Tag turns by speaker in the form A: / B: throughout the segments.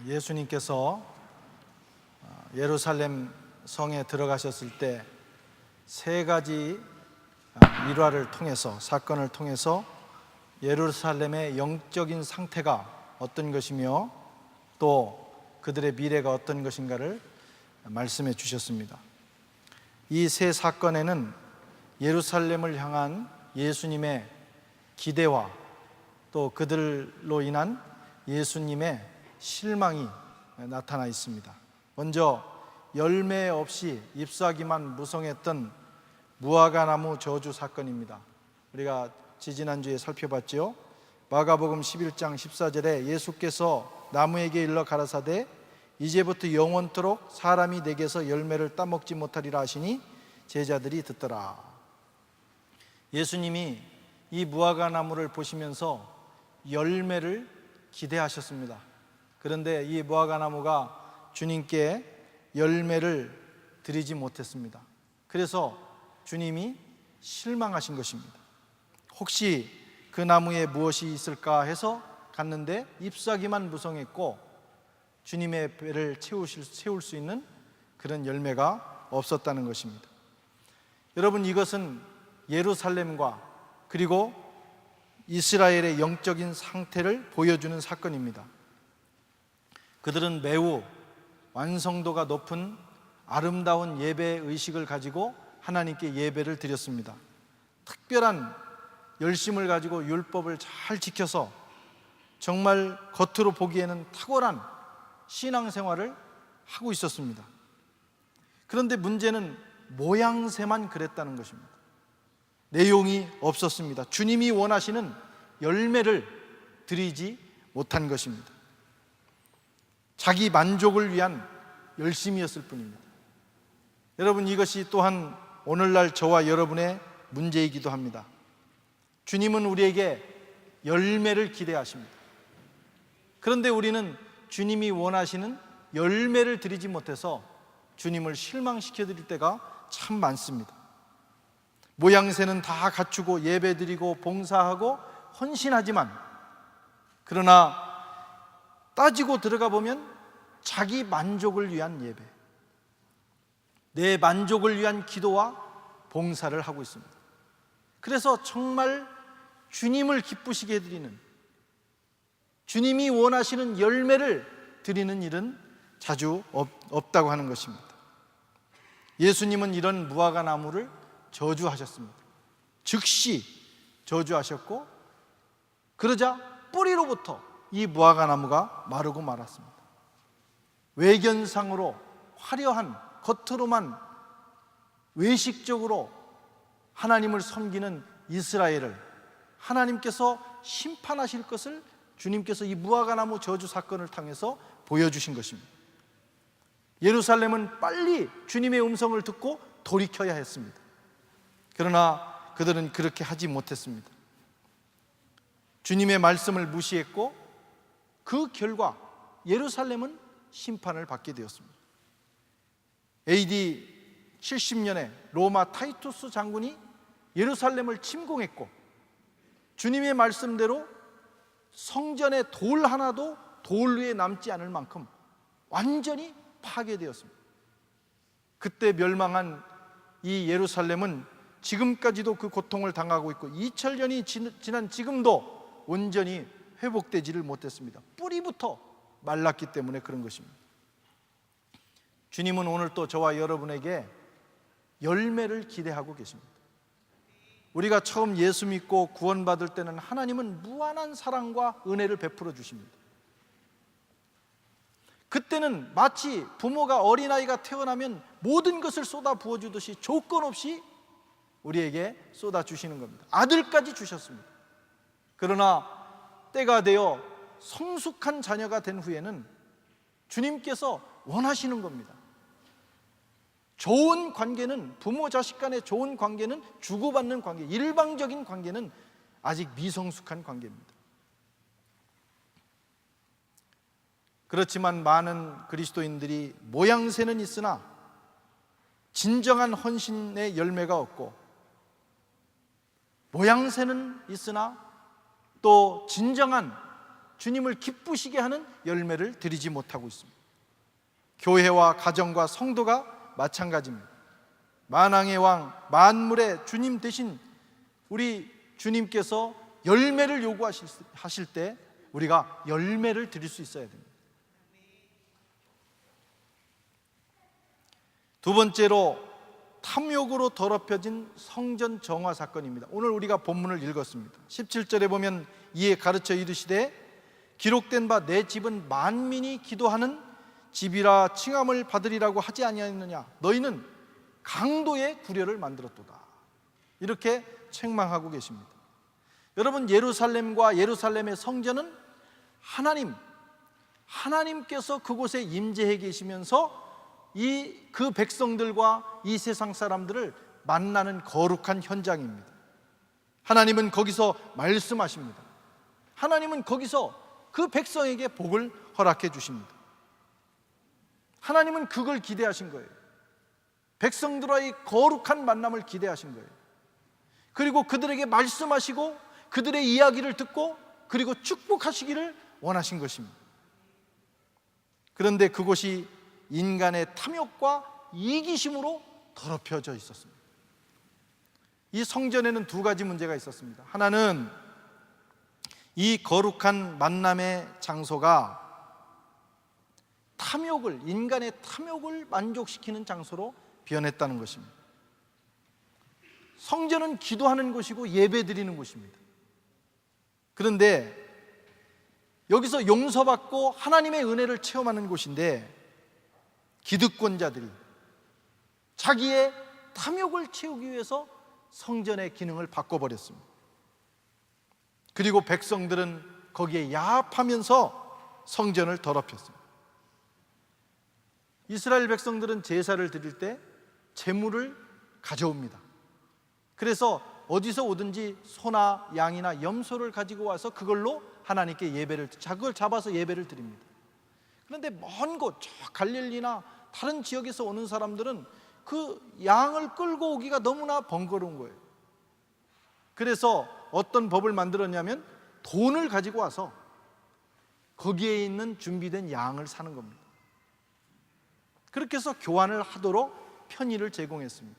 A: 예수님께서 예루살렘 성에 들어가셨을 때 세 가지 일화를 통해서, 사건을 통해서 예루살렘의 영적인 상태가 어떤 것이며 또 그들의 미래가 어떤 것인가를 말씀해 주셨습니다. 이 세 사건에는 예루살렘을 향한 예수님의 기대와 또 그들로 인한 예수님의 실망이 나타나 있습니다. 먼저 열매 없이 잎사귀만 무성했던 무화과나무 저주 사건입니다. 우리가 지지난주에 살펴봤죠. 마가복음 11장 14절에 예수께서 나무에게 일러 가라사대 이제부터 영원토록 사람이 내게서 열매를 따먹지 못하리라 하시니 제자들이 듣더라. 예수님이 이 무화과나무를 보시면서 열매를 기대하셨습니다. 그런데 이 무화과나무가 주님께 열매를 드리지 못했습니다. 그래서 주님이 실망하신 것입니다. 혹시 그 나무에 무엇이 있을까 해서 갔는데 잎사귀만 무성했고 주님의 배를 채울 수 있는 그런 열매가 없었다는 것입니다. 여러분, 이것은 예루살렘과 그리고 이스라엘의 영적인 상태를 보여주는 사건입니다. 그들은 매우 완성도가 높은 아름다운 예배 의식을 가지고 하나님께 예배를 드렸습니다. 특별한 열심을 가지고 율법을 잘 지켜서 정말 겉으로 보기에는 탁월한 신앙생활을 하고 있었습니다. 그런데 문제는 모양새만 그랬다는 것입니다. 내용이 없었습니다. 주님이 원하시는 열매를 드리지 못한 것입니다. 자기 만족을 위한 열심이었을 뿐입니다. 여러분, 이것이 또한 오늘날 저와 여러분의 문제이기도 합니다. 주님은 우리에게 열매를 기대하십니다. 그런데 우리는 주님이 원하시는 열매를 드리지 못해서 주님을 실망시켜 드릴 때가 참 많습니다. 모양새는 다 갖추고 예배드리고 봉사하고 헌신하지만 그러나 따지고 들어가 보면 자기 만족을 위한 예배, 내 만족을 위한 기도와 봉사를 하고 있습니다. 그래서 정말 주님을 기쁘시게 해드리는, 주님이 원하시는 열매를 드리는 일은 자주 없다고 하는 것입니다. 예수님은 이런 무화과나무를 저주하셨습니다. 즉시 저주하셨고 그러자 뿌리로부터 이 무화과나무가 마르고 말았습니다. 외견상으로 화려한, 겉으로만 외식적으로 하나님을 섬기는 이스라엘을 하나님께서 심판하실 것을 주님께서 이 무화과나무 저주 사건을 통해서 보여주신 것입니다. 예루살렘은 빨리 주님의 음성을 듣고 돌이켜야 했습니다. 그러나 그들은 그렇게 하지 못했습니다. 주님의 말씀을 무시했고 그 결과 예루살렘은 심판을 받게 되었습니다. AD 70년에 로마 타이투스 장군이 예루살렘을 침공했고 주님의 말씀대로 성전에 돌 하나도 돌 위에 남지 않을 만큼 완전히 파괴되었습니다. 그때 멸망한 이 예루살렘은 지금까지도 그 고통을 당하고 있고 2000년이 지난 지금도 온전히 회복되지를 못했습니다. 뿌리부터 말랐기 때문에 그런 것입니다. 주님은 오늘 또 저와 여러분에게 열매를 기대하고 계십니다. 우리가 처음 예수 믿고 구원받을 때는 하나님은 무한한 사랑과 은혜를 베풀어 주십니다. 그때는 마치 부모가 어린아이가 태어나면 모든 것을 쏟아 부어주듯이 조건 없이 우리에게 쏟아 주시는 겁니다. 아들까지 주셨습니다. 그러나 때가 되어 성숙한 자녀가 된 후에는 주님께서 원하시는 겁니다. 좋은 관계는, 부모 자식 간의 좋은 관계는 주고받는 관계, 일방적인 관계는 아직 미성숙한 관계입니다. 그렇지만 많은 그리스도인들이 모양새는 있으나 진정한 헌신의 열매가 없고, 모양새는 있으나 또 진정한 주님을 기쁘시게 하는 열매를 드리지 못하고 있습니다. 교회와 가정과 성도가 마찬가지입니다. 만왕의 왕, 만물의 주님 대신 우리 주님께서 열매를 요구하실 때 우리가 열매를 드릴 수 있어야 됩니다. 두 번째로 탐욕으로 더럽혀진 성전 정화 사건입니다. 오늘 우리가 본문을 읽었습니다. 17절에 보면 이에 가르쳐 이르시되 기록된 바 내 집은 만민이 기도하는 집이라 칭함을 받으리라고 하지 아니하였느냐. 너희는 강도의 구려를 만들었도다. 이렇게 책망하고 계십니다. 여러분, 예루살렘과 예루살렘의 성전은 하나님께서 그곳에 임재해 계시면서 그 백성들과 이 세상 사람들을 만나는 거룩한 현장입니다. 하나님은 거기서 말씀하십니다. 하나님은 거기서 그 백성에게 복을 허락해 주십니다. 하나님은 그걸 기대하신 거예요. 백성들과의 거룩한 만남을 기대하신 거예요. 그리고 그들에게 말씀하시고 그들의 이야기를 듣고 그리고 축복하시기를 원하신 것입니다. 그런데 그곳이 인간의 탐욕과 이기심으로 더럽혀져 있었습니다. 이 성전에는 두 가지 문제가 있었습니다. 하나는 이 거룩한 만남의 장소가 인간의 탐욕을 만족시키는 장소로 변했다는 것입니다. 성전은 기도하는 곳이고 예배드리는 곳입니다. 그런데 여기서 용서받고 하나님의 은혜를 체험하는 곳인데 기득권자들이 자기의 탐욕을 채우기 위해서 성전의 기능을 바꿔버렸습니다. 그리고 백성들은 거기에 야합하면서 성전을 더럽혔습니다. 이스라엘 백성들은 제사를 드릴 때 제물을 가져옵니다. 그래서 어디서 오든지 소나 양이나 염소를 가지고 와서 그걸로 하나님께 그걸 잡아서 예배를 드립니다. 그런데 먼 곳, 저 갈릴리나 다른 지역에서 오는 사람들은 그 양을 끌고 오기가 너무나 번거로운 거예요. 그래서 어떤 법을 만들었냐면 돈을 가지고 와서 거기에 있는 준비된 양을 사는 겁니다. 그렇게 해서 교환을 하도록 편의를 제공했습니다.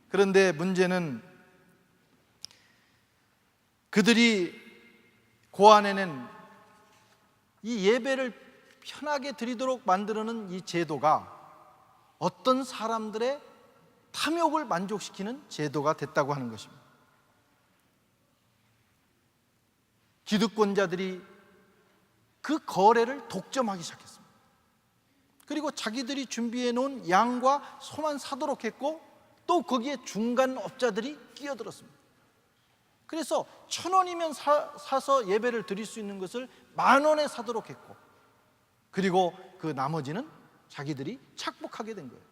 A: 그런데 문제는 그들이 고안해낸 이 예배를 편하게 드리도록 만드는 이 제도가 어떤 사람들의 탐욕을 만족시키는 제도가 됐다고 하는 것입니다. 기득권자들이 그 거래를 독점하기 시작했습니다. 그리고 자기들이 준비해 놓은 양과 소만 사도록 했고 또 거기에 중간업자들이 끼어들었습니다. 그래서 1,000원이면 사서 예배를 드릴 수 있는 것을 10,000원에 사도록 했고 그리고 그 나머지는 자기들이 착복하게 된 거예요.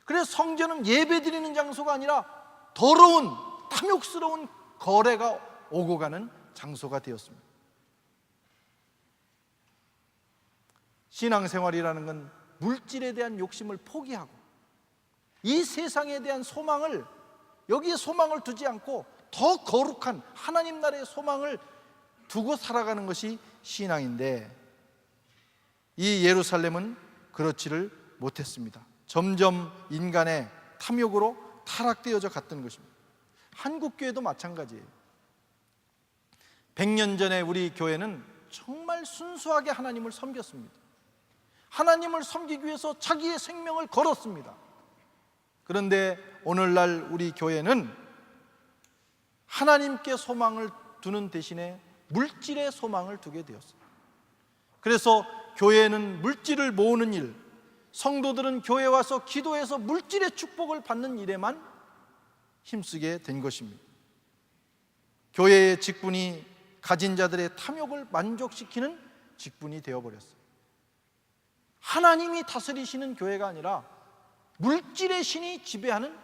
A: 그래서 성전은 예배 드리는 장소가 아니라 더러운 탐욕스러운 거래가 오고 가는 장소가 되었습니다. 신앙생활이라는 건 물질에 대한 욕심을 포기하고 이 세상에 대한 소망을, 여기에 소망을 두지 않고 더 거룩한 하나님 나라의 소망을 두고 살아가는 것이 신앙인데 이 예루살렘은 그렇지를 못했습니다. 점점 인간의 탐욕으로 타락되어져 갔던 것입니다. 한국 교회도 마찬가지예요. 100년 전에 우리 교회는 정말 순수하게 하나님을 섬겼습니다. 하나님을 섬기기 위해서 자기의 생명을 걸었습니다. 그런데 오늘날 우리 교회는 하나님께 소망을 두는 대신에 물질의 소망을 두게 되었습니다. 그래서 교회는 물질을 모으는 일, 성도들은 교회에 와서 기도해서 물질의 축복을 받는 일에만 힘쓰게 된 것입니다. 교회의 직분이 가진 자들의 탐욕을 만족시키는 직분이 되어버렸어요. 하나님이 다스리시는 교회가 아니라 물질의 신이 지배하는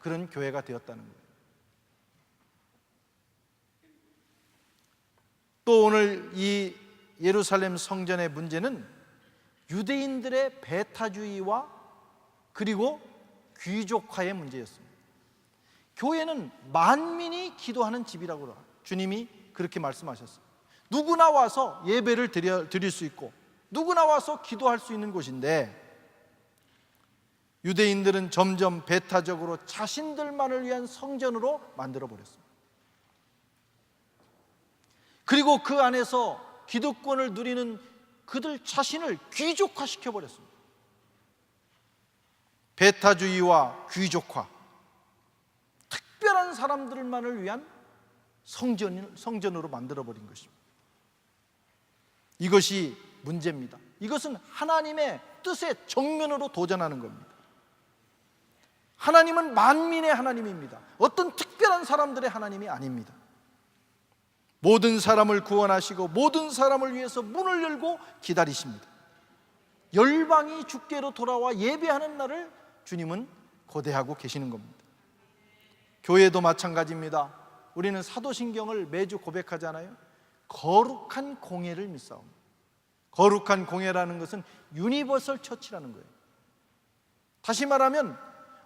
A: 그런 교회가 되었다는 거예요. 또 오늘 이 예루살렘 성전의 문제는 유대인들의 배타주의와 그리고 귀족화의 문제였습니다. 교회는 만민이 기도하는 집이라고 주님이 그렇게 말씀하셨어요. 누구나 와서 예배를 드릴 수 있고 누구나 와서 기도할 수 있는 곳인데, 유대인들은 점점 배타적으로 자신들만을 위한 성전으로 만들어 버렸습니다. 그리고 그 안에서 기득권을 누리는 그들 자신을 귀족화시켜 버렸습니다. 배타주의와 귀족화, 특별한 사람들만을 위한 성전으로 만들어 버린 것입니다. 이것이 문제입니다. 이것은 하나님의 뜻에 정면으로 도전하는 겁니다. 하나님은 만민의 하나님입니다. 어떤 특별한 사람들의 하나님이 아닙니다. 모든 사람을 구원하시고 모든 사람을 위해서 문을 열고 기다리십니다. 열방이 주께로 돌아와 예배하는 날을 주님은 고대하고 계시는 겁니다. 교회도 마찬가지입니다. 우리는 사도신경을 매주 고백하잖아요. 거룩한 공예를 믿사옵니다. 거룩한 공예라는 것은 유니버설 처치라는 거예요. 다시 말하면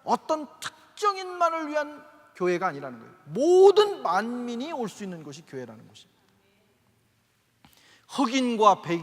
A: 어떤 특정인만을 위한 교회가 아니라는 거예요. 모든 만민이 올 수 있는 것이 교회라는 것입니다. 흑인과 백인,